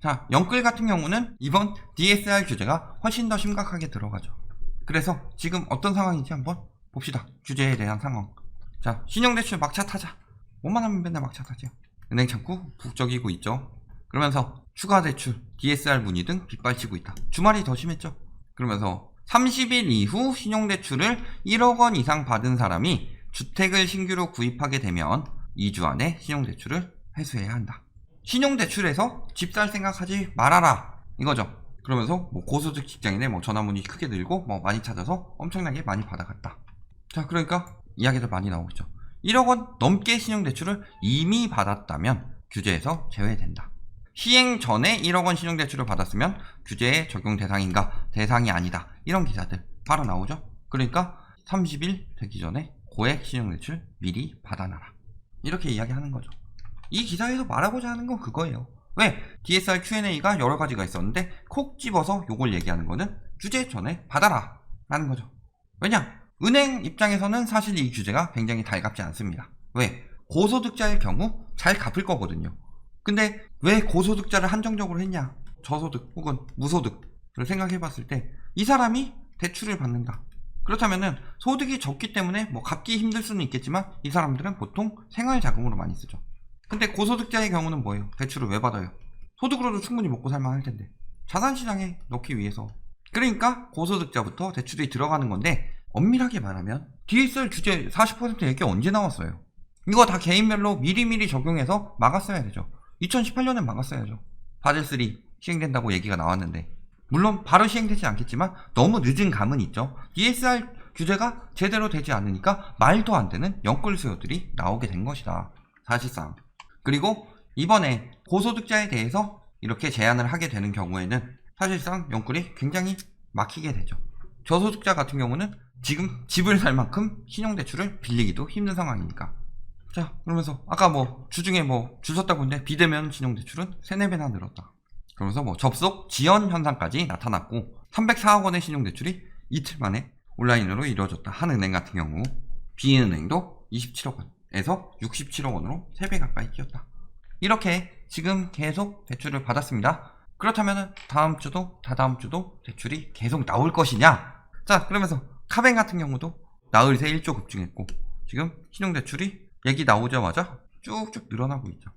자, 영끌 같은 경우는 이번 DSR 규제가 훨씬 더 심각하게 들어가죠. 그래서 지금 어떤 상황인지 한번 봅시다. 규제에 대한 상황. 자, 신용대출 막차 타자. 뭐만 하면 맨날 막차 타죠. 은행 창구 북적이고 있죠. 그러면서 추가 대출, DSR 문의 등 빗발치고 있다. 주말이 더 심했죠. 그러면서 30일 이후 신용대출을 1억 원 이상 받은 사람이 주택을 신규로 구입하게 되면 2주 안에 신용대출을 회수해야 한다. 신용대출에서 집 살 생각하지 말아라 이거죠. 그러면서 뭐 고소득 직장인의 뭐 전화문의 크게 늘고 뭐 많이 찾아서 엄청나게 많이 받아갔다. 자, 그러니까 이야기들 많이 나오겠죠. 1억 원 넘게 신용대출을 이미 받았다면 규제에서 제외된다. 시행 전에 1억 원 신용대출을 받았으면 규제의 적용 대상인가 대상이 아니다. 이런 기사들 바로 나오죠. 그러니까 30일 되기 전에 고액 신용대출 미리 받아놔라. 이렇게 이야기하는 거죠. 이 기사에서 말하고자 하는 건 그거예요. 왜? DSR Q&A가 여러 가지가 있었는데 콕 집어서 요걸 얘기하는 거는 규제 전에 받아라 라는 거죠. 왜냐? 은행 입장에서는 사실 이 규제가 굉장히 달갑지 않습니다. 왜? 고소득자일 경우 잘 갚을 거거든요. 근데 왜 고소득자를 한정적으로 했냐? 저소득 혹은 무소득을 생각해 봤을 때 이 사람이 대출을 받는다. 그렇다면은 소득이 적기 때문에 뭐 갚기 힘들 수는 있겠지만 이 사람들은 보통 생활자금으로 많이 쓰죠. 근데 고소득자의 경우는 뭐예요? 대출을 왜 받아요? 소득으로도 충분히 먹고 살만 할 텐데 자산시장에 넣기 위해서. 그러니까 고소득자부터 대출이 들어가는 건데 엄밀하게 말하면 DSR 규제 40% 얘기 언제 나왔어요? 이거 다 개인별로 미리미리 적용해서 막았어야 되죠. 2018년에 막았어야죠. 바젤3 시행된다고 얘기가 나왔는데 물론 바로 시행되지 않겠지만 너무 늦은 감은 있죠. DSR 규제가 제대로 되지 않으니까 말도 안 되는 영끌 수요들이 나오게 된 것이다. 사실상. 그리고 이번에 고소득자에 대해서 이렇게 제한을 하게 되는 경우에는 사실상 영끌이 굉장히 막히게 되죠. 저소득자 같은 경우는 지금 집을 살 만큼 신용대출을 빌리기도 힘든 상황이니까. 자, 그러면서 아까 뭐 주중에 뭐 줄 섰다고 했는데 비대면 신용대출은 3-4배나 늘었다. 그러면서 뭐 접속 지연 현상까지 나타났고 304억 원의 신용대출이 이틀 만에 온라인으로 이루어졌다. 한 은행 같은 경우 B은행도 27억 원에서 67억 원으로 3배 가까이 뛰었다. 이렇게 지금 계속 대출을 받았습니다. 그렇다면 다음 주도 다다음 주도 대출이 계속 나올 것이냐? 자, 그러면서 카뱅 같은 경우도 나흘 새 1조 급증했고 지금 신용대출이 얘기 나오자마자 쭉쭉 늘어나고 있죠.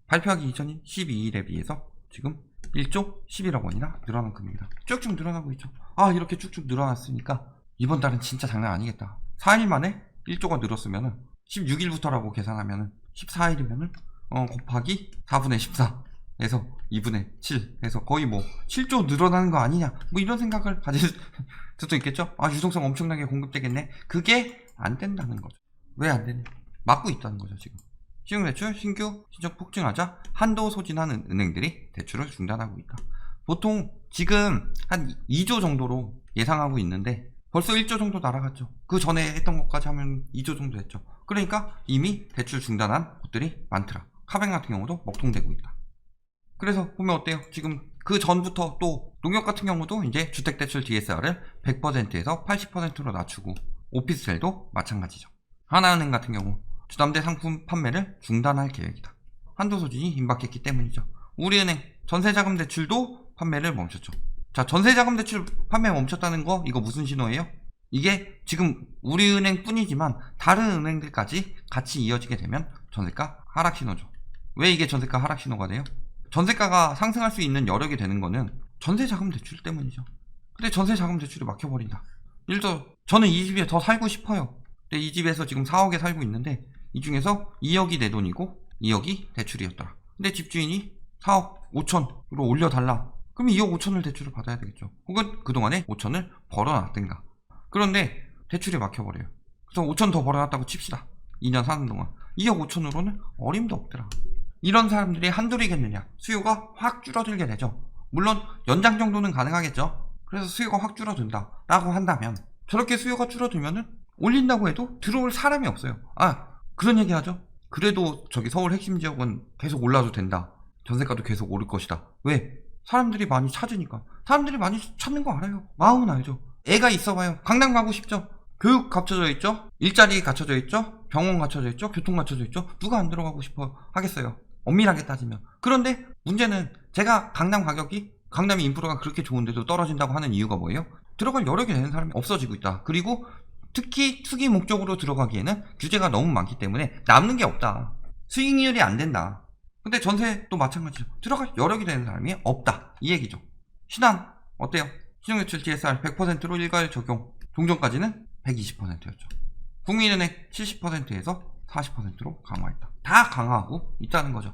발표하기 이전인 12일에 비해서 지금 1조 11억 원이나 늘어난 겁니다. 쭉쭉 늘어나고 있죠. 아, 이렇게 쭉쭉 늘어났으니까 이번 달은 진짜 장난 아니겠다. 4일 만에 1조가 늘었으면은 16일부터라고 계산하면은 14일이면은 곱하기 4분의 14에서 2분의 7 해서 거의 뭐 7조 늘어나는 거 아니냐 뭐 이런 생각을 가질 수도 있겠죠. 아, 유동성 엄청나게 공급되겠네. 그게 안 된다는 거죠. 왜 안 되냐? 막고 있다는 거죠. 지금 신용대출 신규 신청 폭증하자 한도 소진하는 은행들이 대출을 중단하고 있다. 보통 지금 한 2조 정도로 예상하고 있는데 벌써 1조 정도 날아갔죠. 그 전에 했던 것까지 하면 2조 정도 했죠. 그러니까 이미 대출 중단한 곳들이 많더라. 카뱅 같은 경우도 먹통되고 있다. 그래서 보면 어때요? 지금 그 전부터 또 농협 같은 경우도 이제 주택대출 DSR을 100%에서 80%로 낮추고 오피스텔도 마찬가지죠. 하나은행 같은 경우 주담대 상품 판매를 중단할 계획이다. 한도 소진이 임박했기 때문이죠. 우리은행 전세자금 대출도 판매를 멈췄죠. 자, 전세자금 대출 판매 멈췄다는 거 이거 무슨 신호예요? 이게 지금 우리은행 뿐이지만 다른 은행들까지 같이 이어지게 되면 전세가 하락 신호죠. 왜 이게 전세가 하락 신호가 돼요? 전세가가 상승할 수 있는 여력이 되는 거는 전세자금 대출 때문이죠. 근데 전세자금 대출이 막혀버린다. 예를 들어 저는 이 집에 더 살고 싶어요. 근데 이 집에서 지금 4억에 살고 있는데 이 중에서 2억이 내 돈이고 2억이 대출이었더라. 근데 집주인이 4억 5천으로 올려달라. 그럼 2억 5천을 대출을 받아야 되겠죠. 혹은 그동안에 5천을 벌어놨든가. 그런데 대출이 막혀버려요. 그래서 5천 더 벌어놨다고 칩시다. 2년 사는 동안 2억 5천으로는 어림도 없더라. 이런 사람들이 한둘이겠느냐. 수요가 확 줄어들게 되죠. 물론 연장 정도는 가능하겠죠. 그래서 수요가 확 줄어든다 라고 한다면 저렇게 수요가 줄어들면은 올린다고 해도 들어올 사람이 없어요. 아, 그런 얘기 하죠. 그래도 저기 서울 핵심 지역은 계속 올라도 된다. 전세가도 계속 오를 것이다. 왜? 사람들이 많이 찾으니까. 사람들이 많이 찾는 거 알아요. 마음은 알죠. 애가 있어봐요. 강남 가고 싶죠. 교육 갖춰져 있죠. 일자리 갖춰져 있죠. 병원 갖춰져 있죠. 교통 갖춰져 있죠. 누가 안 들어가고 싶어 하겠어요. 엄밀하게 따지면. 그런데 문제는 제가 강남이 인프라가 그렇게 좋은데도 떨어진다고 하는 이유가 뭐예요? 들어갈 여력이 되는 사람이 없어지고 있다. 그리고 특히 투기 목적으로 들어가기에는 규제가 너무 많기 때문에 남는 게 없다. 수익률이 안 된다. 근데 전세도 마찬가지죠. 들어갈 여력이 되는 사람이 없다. 이 얘기죠. 신한 어때요? 신용대출 DSR 100%로 일괄 적용. 종전까지는 120%였죠. 국민은행 70%에서 40%로 강화했다. 다 강화하고 있다는 거죠.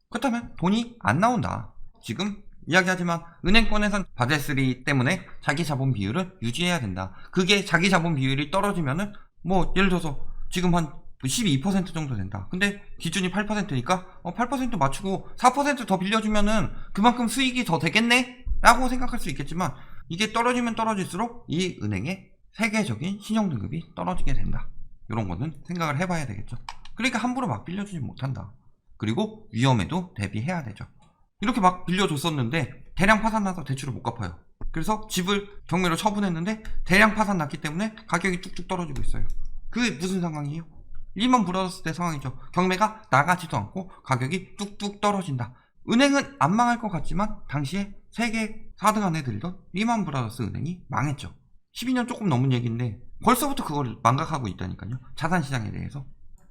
그렇다면 돈이 안 나온다. 지금 이야기하지만 은행권에선 바젤3 때문에 자기 자본 비율을 유지해야 된다. 그게 자기 자본 비율이 떨어지면은 뭐 예를 들어서 지금 한 12% 정도 된다. 근데 기준이 8%니까 8% 맞추고 4% 더 빌려주면은 그만큼 수익이 더 되겠네? 라고 생각할 수 있겠지만 이게 떨어지면 떨어질수록 이 은행의 세계적인 신용등급이 떨어지게 된다. 이런 거는 생각을 해봐야 되겠죠. 그러니까 함부로 막 빌려주지 못한다. 그리고 위험에도 대비해야 되죠. 이렇게 막 빌려줬었는데 대량 파산나서 대출을 못 갚아요. 그래서 집을 경매로 처분했는데 대량 파산 났기 때문에 가격이 뚝뚝 떨어지고 있어요. 그게 무슨 상황이에요? 리먼 브라더스 때 상황이죠. 경매가 나가지도 않고 가격이 뚝뚝 떨어진다. 은행은 안 망할 것 같지만 당시에 세계 4등 안에 들던 리먼 브라더스 은행이 망했죠. 12년 조금 넘은 얘기인데 벌써부터 그걸 망각하고 있다니까요. 자산시장에 대해서.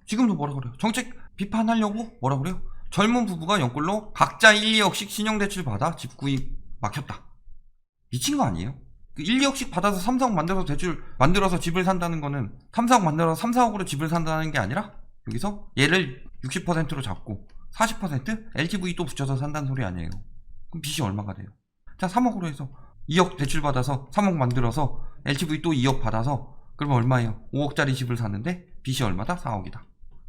지금도 뭐라 그래요? 정책 비판하려고 뭐라 그래요? 젊은 부부가 연골로 각자 1, 2억씩 신용대출 받아 집 구입 막혔다. 미친 거 아니에요? 1, 2억씩 받아서 3, 4억 만들어서 대출 만들어서 집을 산다는 거는 3, 4억 만들어서 3, 4억으로 집을 산다는 게 아니라 여기서 얘를 60%로 잡고 40% LTV 또 붙여서 산다는 소리 아니에요. 그럼 빚이 얼마가 돼요? 자, 3억으로 해서 2억 대출 받아서 3억 만들어서 LTV 또 2억 받아서 그러면 얼마예요? 5억짜리 집을 샀는데 빚이 얼마다? 4억이다.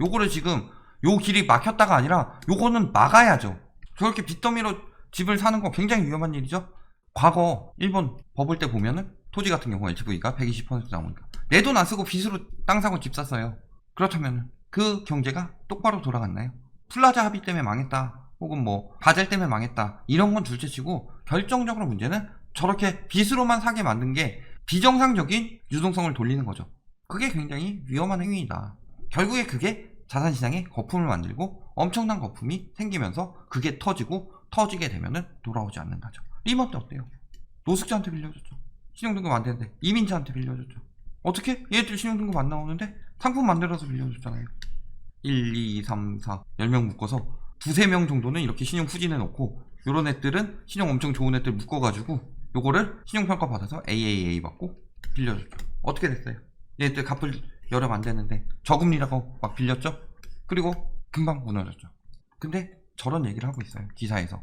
요거를 지금 요 길이 막혔다가 아니라 요거는 막아야죠. 저렇게 빚더미로 집을 사는 거 굉장히 위험한 일이죠. 과거 일본 버블 때 보면은 토지 같은 경우 LTV가 120% 나오니까 내 돈 안 쓰고 빚으로 땅 사고 집 샀어요. 그렇다면 그 경제가 똑바로 돌아갔나요? 플라자 합의 때문에 망했다 혹은 뭐 바젤 때문에 망했다 이런 건 둘째치고 결정적으로 문제는 저렇게 빚으로만 사게 만든 게 비정상적인 유동성을 돌리는 거죠. 그게 굉장히 위험한 행위이다. 결국에 그게 자산시장에 거품을 만들고 엄청난 거품이 생기면서 그게 터지게 되면은 돌아오지 않는다죠. 리먼 때 어때요? 노숙자한테 빌려줬죠. 신용등급 안 되는데 이민자한테 빌려줬죠. 어떻게? 얘들 신용등급 안 나오는데 상품 만들어서 빌려줬잖아요. 1, 2, 3, 4 10명 묶어서 두세 명 정도는 이렇게 신용 후진해 놓고 요런 애들은 신용 엄청 좋은 애들 묶어가지고 요거를 신용평가 받아서 AAA 받고 빌려줬죠. 어떻게 됐어요? 얘들 갚을 여력 안 되는데 저금리라고 막 빌렸죠? 그리고 금방 무너졌죠. 근데 저런 얘기를 하고 있어요. 기사에서.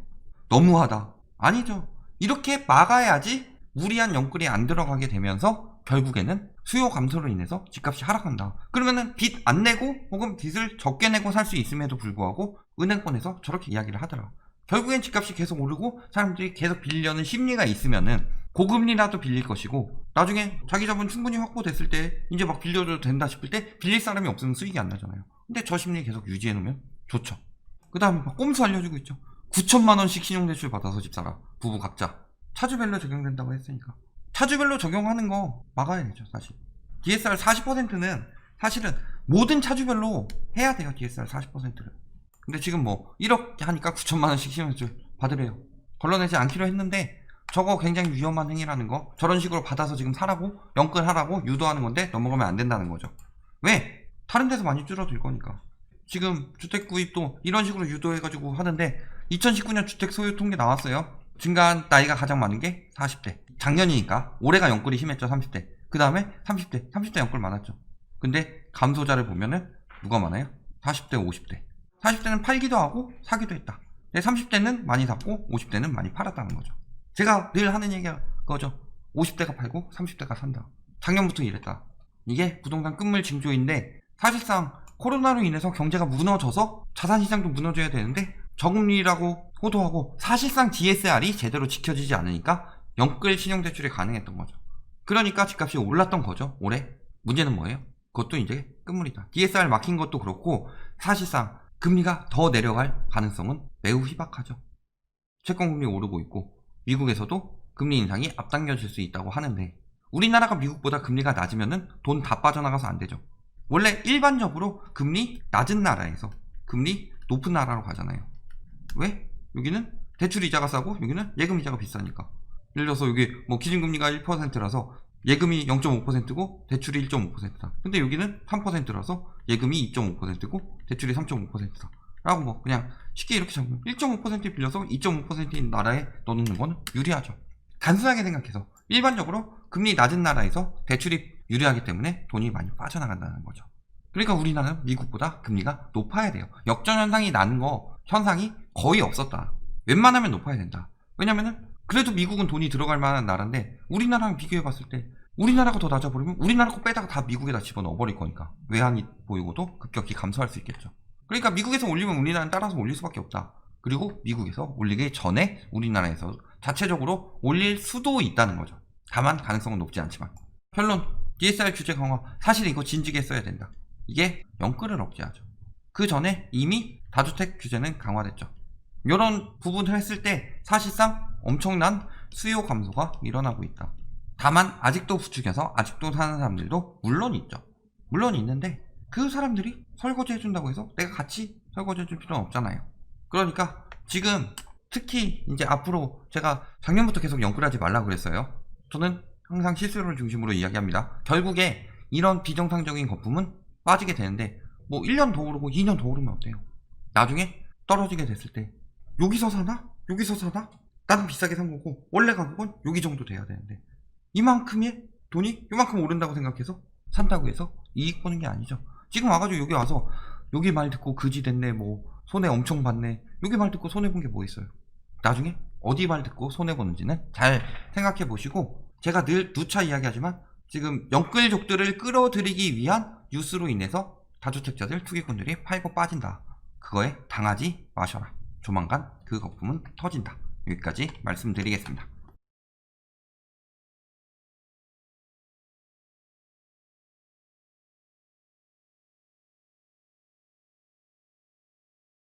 너무하다. 아니죠. 이렇게 막아야지 무리한 연끌이 안 들어가게 되면서 결국에는 수요 감소로 인해서 집값이 하락한다. 그러면은 빚 안 내고 혹은 빚을 적게 내고 살 수 있음에도 불구하고 은행권에서 저렇게 이야기를 하더라. 결국엔 집값이 계속 오르고 사람들이 계속 빌리려는 심리가 있으면은 고금리라도 빌릴 것이고 나중에 자기 자본 충분히 확보됐을 때 이제 막 빌려줘도 된다 싶을 때 빌릴 사람이 없으면 수익이 안 나잖아요. 근데 저 심리 계속 유지해 놓으면 좋죠. 그 다음에 막 꼼수 알려주고 있죠. 9천만 원씩 신용대출 받아서 집 사라. 부부 각자. 차주별로 적용된다고 했으니까. 차주별로 적용하는 거 막아야죠, 사실. DSR 40%는 사실은 모든 차주별로 해야 돼요, DSR 40%를. 근데 지금 뭐 1억 하니까 9천만 원씩 신용대출 받으래요. 걸러내지 않기로 했는데 저거 굉장히 위험한 행위라는 거. 저런 식으로 받아서 지금 사라고 연끌하라고 유도하는 건데 넘어가면 안 된다는 거죠. 왜? 다른 데서 많이 줄어들 거니까. 지금 주택 구입도 이런 식으로 유도해가지고 하는데 2019년 주택 소유 통계 나왔어요. 증가한 나이가 가장 많은 게 40대. 작년이니까 올해가 연끌이 심했죠. 30대. 그 다음에 30대 연끌 많았죠. 근데 감소자를 보면은 누가 많아요? 40대, 50대. 40대는 팔기도 하고 사기도 했다. 30대는 많이 샀고 50대는 많이 팔았다는 거죠. 제가 늘 하는 얘기가 그거죠. 50대가 팔고 30대가 산다. 작년부터 이랬다. 이게 부동산 끝물 징조인데 사실상 코로나로 인해서 경제가 무너져서 자산시장도 무너져야 되는데 저금리라고 호도하고 사실상 DSR이 제대로 지켜지지 않으니까 연끌 신용대출이 가능했던 거죠. 그러니까 집값이 올랐던 거죠. 올해. 문제는 뭐예요? 그것도 이제 끝물이다. DSR 막힌 것도 그렇고 사실상 금리가 더 내려갈 가능성은 매우 희박하죠. 채권금리 오르고 있고 미국에서도 금리 인상이 앞당겨질 수 있다고 하는데 우리나라가 미국보다 금리가 낮으면은 돈 다 빠져나가서 안 되죠. 원래 일반적으로 금리 낮은 나라에서 금리 높은 나라로 가잖아요. 왜? 여기는 대출 이자가 싸고 여기는 예금 이자가 비싸니까. 예를 들어서 여기 뭐 기준금리가 1%라서 예금이 0.5%고 대출이 1.5%다. 근데 여기는 3%라서 예금이 2.5%고 대출이 3.5%다. 라고 뭐 그냥 쉽게 이렇게 잡으면 1.5% 빌려서 2.5%인 나라에 넣어놓는 건 유리하죠. 단순하게 생각해서 일반적으로 금리 낮은 나라에서 대출이 유리하기 때문에 돈이 많이 빠져나간다는 거죠. 그러니까 우리나라는 미국보다 금리가 높아야 돼요. 역전현상이 나는 거 현상이 거의 없었다. 웬만하면 높아야 된다. 왜냐면은 그래도 미국은 돈이 들어갈 만한 나라인데 우리나라랑 비교해 봤을 때 우리나라가 더 낮아버리면 우리나라 거 빼다가 다 미국에다 집어넣어 버릴 거니까 외환이 보이고도 급격히 감소할 수 있겠죠. 그러니까 미국에서 올리면 우리나라는 따라서 올릴 수밖에 없다. 그리고 미국에서 올리기 전에 우리나라에서 자체적으로 올릴 수도 있다는 거죠. 다만 가능성은 높지 않지만. 결론, DSR 규제 강화, 사실 이거 진지하게 써야 된다. 이게 영끌을 억제하죠. 그 전에 이미 다주택 규제는 강화됐죠. 이런 부분을 했을 때 사실상 엄청난 수요 감소가 일어나고 있다. 다만 아직도 부추겨서 아직도 사는 사람들도 물론 있죠. 물론 있는데 그 사람들이 설거지 해준다고 해서 내가 같이 설거지 해줄 필요는 없잖아요. 그러니까 지금 특히 이제 앞으로 제가 작년부터 계속 영끌하지 말라고 그랬어요. 저는 항상 실수를 중심으로 이야기합니다. 결국에 이런 비정상적인 거품은 빠지게 되는데 뭐 1년 더 오르고 2년 더 오르면 어때요? 나중에 떨어지게 됐을 때 여기서 사나? 여기서 사나? 나는 비싸게 산 거고 원래 가격은 여기 정도 돼야 되는데 이만큼의 돈이 이만큼 오른다고 생각해서 산다고 해서 이익 보는 게 아니죠. 지금 와가지고 여기 와서 여기 말 듣고 그지 됐네, 뭐 손해 엄청 봤네, 여기 말 듣고 손해 본 게 뭐 있어요? 나중에 어디 말 듣고 손해 보는지는 잘 생각해 보시고, 제가 늘 누차 이야기하지만 지금 영끌족들을 끌어들이기 위한 뉴스로 인해서 다주택자들, 투기꾼들이 팔고 빠진다. 그거에 당하지 마셔라. 조만간 그 거품은 터진다. 여기까지 말씀드리겠습니다.